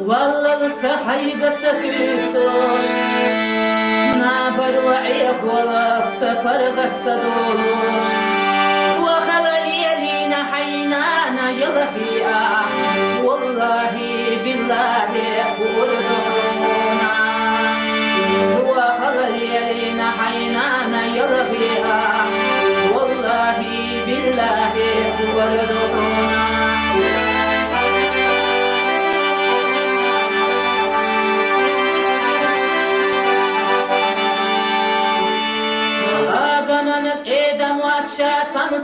والله الصحيبة سفيسون نابر وعيق والله سفرغ السدولون وخلل يلينا حينانا يلفيا والله بالله وردونا وخلل يلينا حينانا يلفيا والله بالله وردونا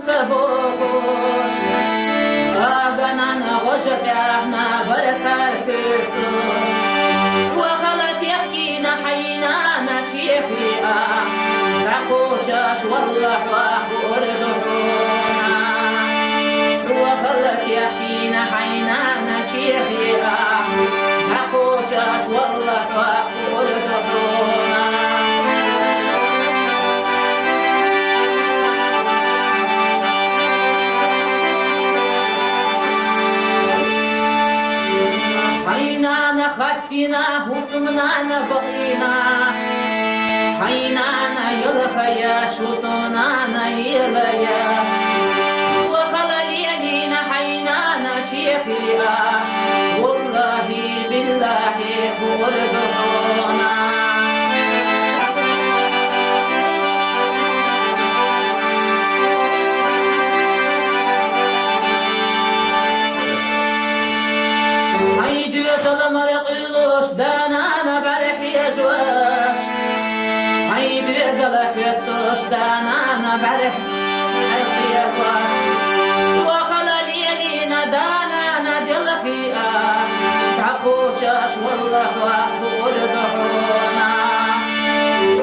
سبوكون أغنانا وجدعنا بركار كرسون وغلط يحكينا حينانا كيفيا تعقوشاش والله وردونا وغلط يحكينا حينانا كيفيا تعقوشاش والله وردونا خاتينا وسمنا بقينا حينانا يلخيا شوطنا يليا وخلل يلينا حينانا شيخيا والله بالله وردونا دانا بعرف وخلل يلينا دانا دل فيها تعقوشاش والله وردونا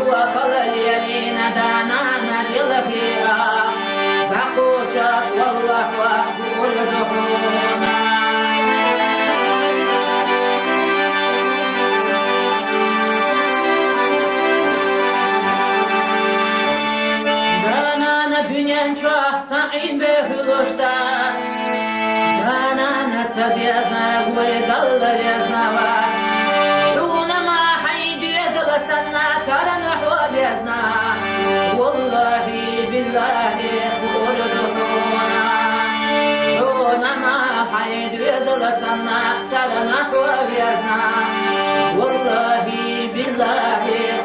وخلل يلينا دانا دل فيها تعقوشاش والله وردونا صعيب بهلوشتا أنا نتبيزنا ويضل بيزنا دون ما حيد يدلسنا كرنا حوابيزنا والله بالله وردونا دون ما حيد يدلسنا كرنا حوابيزنا والله بالله